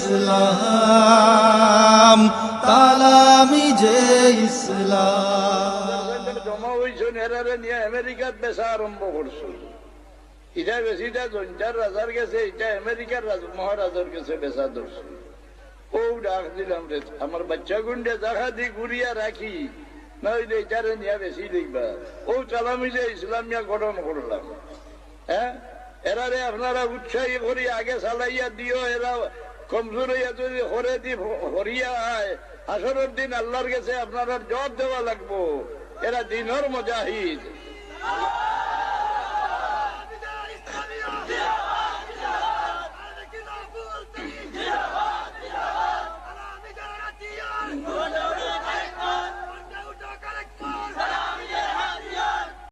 ইসলাম তালামি যে ইসলাম জমা হয়েছেন এরারে নিয়ে আমেরিকার বেচা আরম্ভ করছো এটা বেশিটা জঞ্জার রাজার গেছে এটা আমেরিকার মহারাজার গেছে বেচা ধরছে ও ডাক দিলাম রে আমার বাচ্চা গুন্ডে জায়গা দিয়ে ঘুরিয়া রাখি নইলে এটারে নিয়ে বেশি দেখবা ও চালামি যে ইসলামিয়া গঠন করলাম হ্যাঁ এরারে আপনারা উৎসাহী করি আগে চালাইয়া দিও এরা কমজোর হইয়া যদি হরে দি হরিয়া হয় আসরের দিন আল্লাহর কাছে আপনারা জবাব দেওয়া লাগবো এরা দিনের মুজাহিদ